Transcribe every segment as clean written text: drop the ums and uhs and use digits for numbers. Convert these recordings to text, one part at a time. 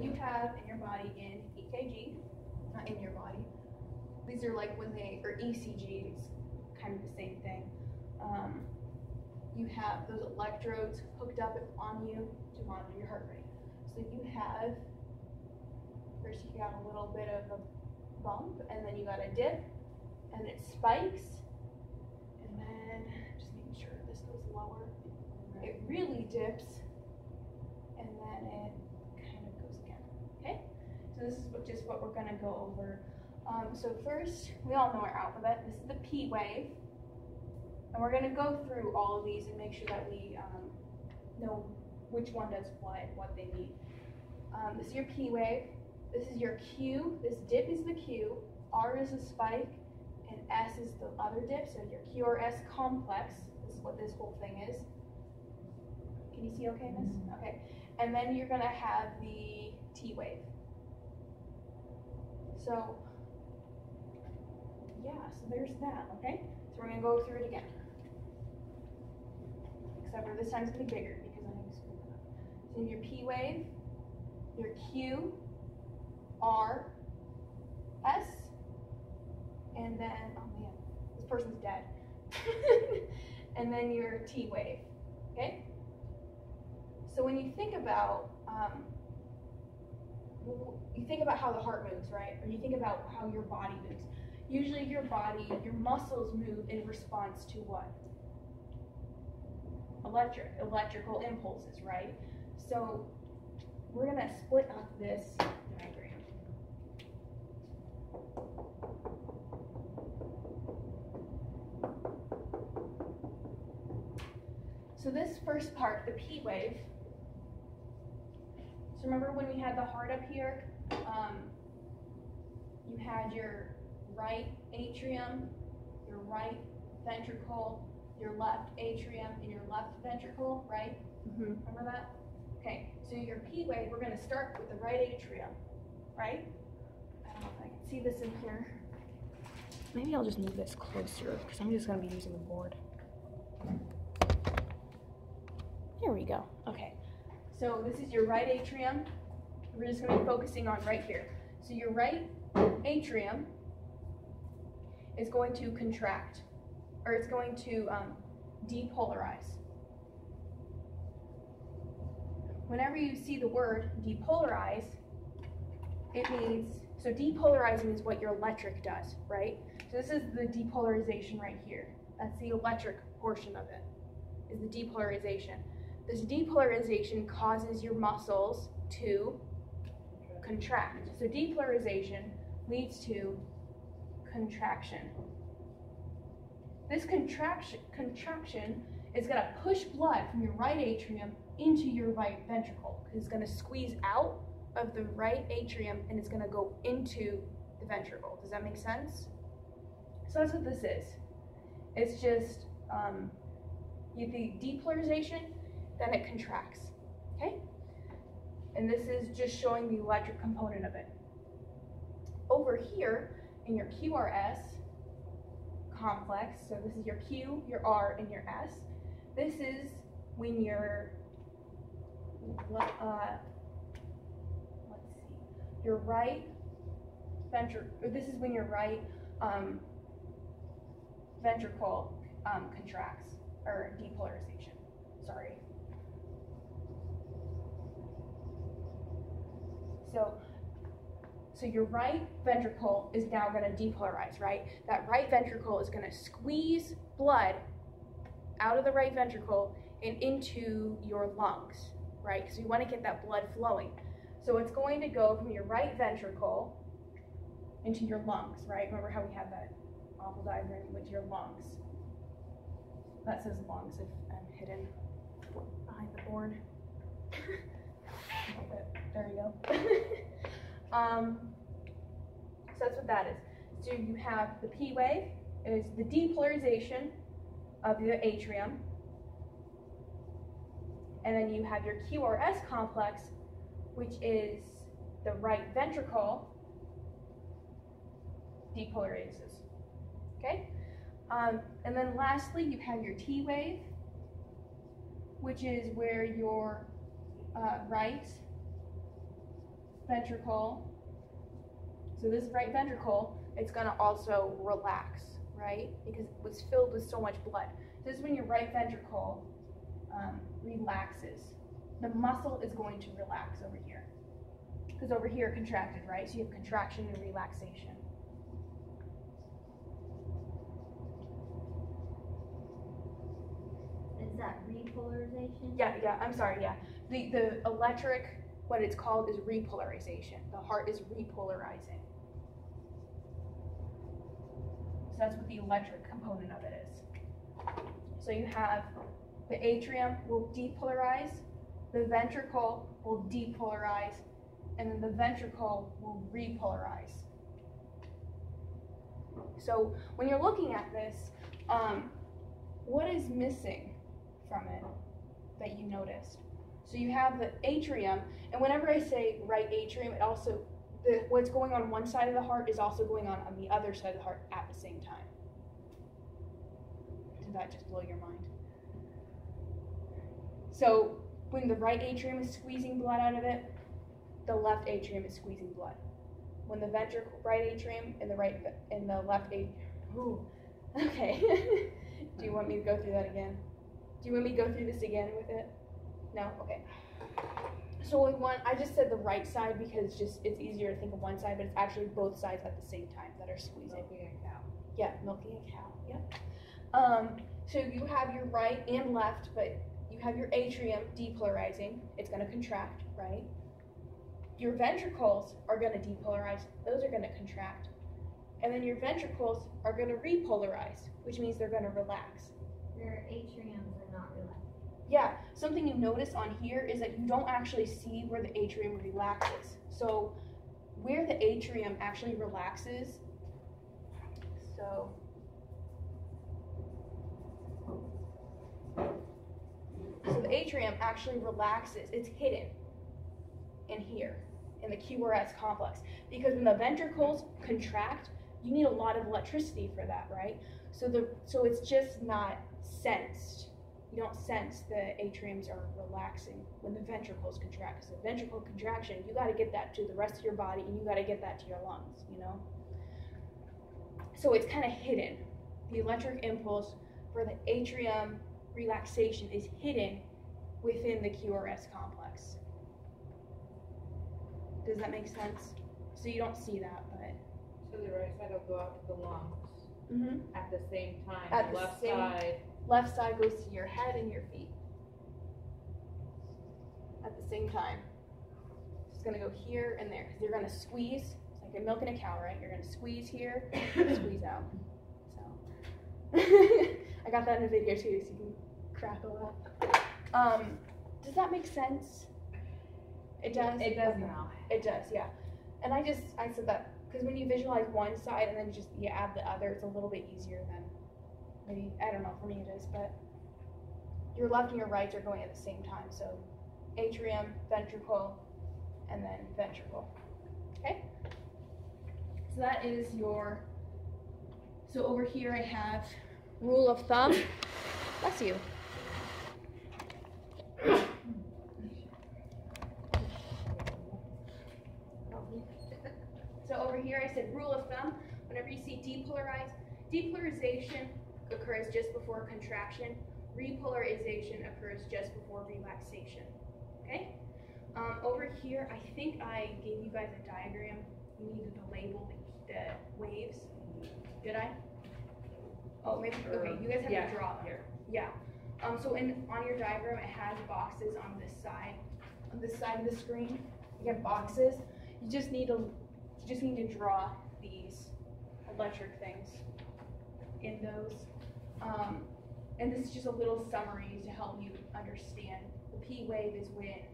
you have in your body in EKG, not in your body. These are like when they, or ECG, it's kind of the same thing. You have those electrodes hooked up on you to monitor your heart rate. So you have, first you got a little bit of a bump, and then you got a dip, and it spikes, and then just making sure this goes lower. It really dips, and then it kind of goes again. Okay, so this is just what we're going to go over. So first, we all know our alphabet. This is the P wave, and we're going to go through all of these and make sure that we know which one does what they mean. This is your P wave. This is your Q. This dip is the Q. R is the spike, and S is the other dip. So your QRS complex. This is what this whole thing is. Can you see okay, miss? Okay. And then you're going to have the T wave. So, yeah, so there's that, okay? So we're going to go through it again. Except for this time it's going to be bigger because I need to screw it up. So your P wave, your Q, R, S, and then, oh man, this person's dead. And then your T wave, okay? So when you think about how the heart moves, right? Or you think about how your body moves. Usually your body, your muscles move in response to what? Electrical impulses, right? So we're gonna split up this diagram. So this first part, the P wave, so remember when we had the heart up here, you had your right atrium, your right ventricle, your left atrium, and your left ventricle, right? Remember that? Okay, so your P wave, we're going to start with the right atrium, right? I don't know if I can see this in here. Maybe I'll just move this closer because I'm just going to be using the board. There we go. Okay, so this is your right atrium. We're just going to be focusing on right here. So your right atrium is going to contract, or it's going to depolarize. Whenever you see the word depolarize, it means, so depolarize means what your electric does, right? So this is the depolarization right here. That's the electric portion of it, is the depolarization. This depolarization causes your muscles to contract. So depolarization leads to contraction. This contraction is going to push blood from your right atrium into your right ventricle. It's going to squeeze out of the right atrium and it's going to go into the ventricle. Does that make sense? So that's what this is. It's just the depolarization, then it contracts. Okay? And this is just showing the electric component of it. Over here in your QRS complex, so this is your Q, your R, and your S. This is when your let's see, your right ventricle. This is when your right ventricle contracts, or depolarization. Sorry. So your right ventricle is now going to depolarize, right? That right ventricle is going to squeeze blood out of the right ventricle and into your lungs, right? Because we want to get that blood flowing. So it's going to go from your right ventricle into your lungs, right? Remember how we had that awful diagram with your lungs? That says lungs if I'm hidden behind the board. There you go. So that's what that is. So you have the P wave, is the depolarization of the atrium, and then you have your QRS complex, which is the right ventricle depolarizes. Okay? And then lastly, you have your T wave, which is where your right ventricle, so this right ventricle, it's going to also relax, right? Because it was filled with so much blood. This is when your right ventricle relaxes. The muscle is going to relax over here. Because over here contracted, right? So you have contraction and relaxation. Is that repolarization? Yeah, I'm sorry, yeah. The electric, what it's called is repolarization. The heart is repolarizing. So that's what the electric component of it is. So you have the atrium will depolarize, the ventricle will depolarize, and then the ventricle will repolarize. So when you're looking at this, what is missing from it that you noticed? So you have the atrium, and whenever I say right atrium, it also, what's going on one side of the heart is also going on the other side of the heart at the same time. Did that just blow your mind? So when the right atrium is squeezing blood out of it, the left atrium is squeezing blood. When the right atrium and the left atrium, okay. Do you want me to go through that again? Do you want me to go through this again with it? No? Okay. So I just said the right side because it's easier to think of one side, but it's actually both sides at the same time that are squeezing. Milking a cow. Yeah, milking a cow, yep. So you have your right and left, but you have your atrium depolarizing. It's going to contract, right? Your ventricles are going to depolarize. Those are going to contract. And then your ventricles are going to repolarize, which means they're going to relax. Their atriums are not relaxed. Yeah, something you notice on here is that you don't actually see where the atrium relaxes. So where the atrium actually relaxes, so the atrium actually relaxes. It's hidden in here, in the QRS complex. Because when the ventricles contract, you need a lot of electricity for that, right? So it's just not sensed. You don't sense the atriums are relaxing when the ventricles contract. Because the ventricle contraction, you got to get that to the rest of your body, and you got to get that to your lungs, you know? So it's kind of hidden. The electric impulse for the atrium relaxation is hidden within the QRS complex. Does that make sense? So you don't see that, but... So the right side will go out to the lungs Mm-hmm. at the same time. At the the left same- side. Left side goes to your head and your feet at the same time. It's going to go here and there because you're going to squeeze. It's like you're milking a cow, right? You're going to squeeze here, squeeze out. So I got that in a video too, so you can crackle up. Does that make sense? It does? It does now. It does, yeah. And I said that because when you visualize one side and then you add the other, it's a little bit easier than maybe, I don't know, for me it is, but your left and your rights are going at the same time. So atrium, ventricle, and then ventricle. Okay? So that is so over here I have rule of thumb. Bless you. So over here I said rule of thumb, whenever you see depolarization occurs just before contraction, repolarization occurs just before relaxation, okay? Over here, I think I gave you guys a diagram. You needed to label the waves. Did I? Oh, maybe, okay, you guys have to draw them. Here. Yeah. So on your diagram, it has boxes on this side of the screen. You have boxes. You just need to draw these electric things in those. And this is just a little summary to help you understand. The P wave is when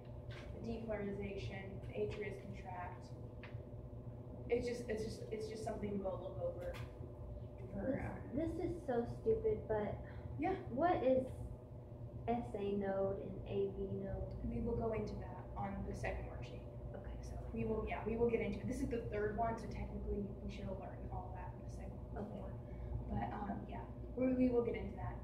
the depolarization, the atrias contract. It's just something we'll look over. This is so stupid, but yeah. What is SA node and AV node? We will go into that on the second worksheet. Okay. So we will get into it. This is the third one, so technically we should have learned all that in the second one before. But yeah, we will get into that.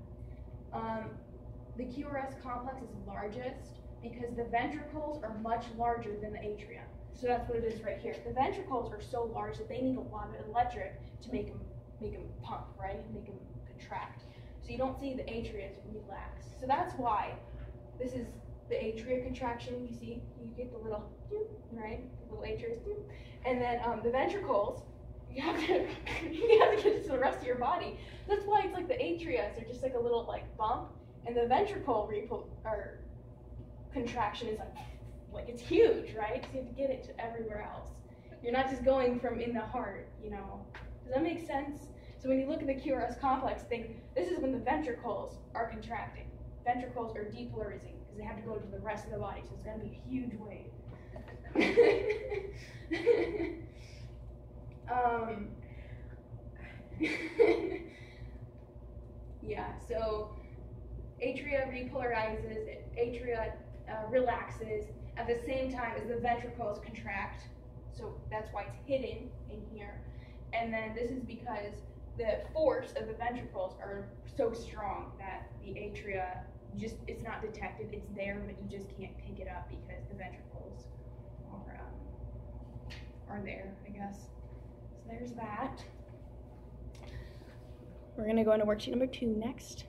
The QRS complex is largest because the ventricles are much larger than the atria. So that's what it is right here. The ventricles are so large that they need a lot of electric to make them pump, right? Make them contract. So you don't see the atria relax. So that's why this is the atria contraction. You see, you get the little, right? The little atria, and then the ventricles. You have to get it to the rest of your body. That's why it's like the atria are just like a little like bump, and the ventricle or contraction is like it's huge, right? So you have to get it to everywhere else. You're not just going from in the heart, you know. Does that make sense? So when you look at the QRS complex, think this is when the ventricles are contracting. Ventricles are depolarizing because they have to go to the rest of the body, so it's going to be a huge wave. Yeah, so atria repolarizes, atria relaxes at the same time as the ventricles contract. So that's why it's hidden in here. And then this is because the force of the ventricles are so strong that the atria it's not detected. It's there, but you just can't pick it up because the ventricles are there, I guess. So there's that. We're going to go into worksheet number 2 next.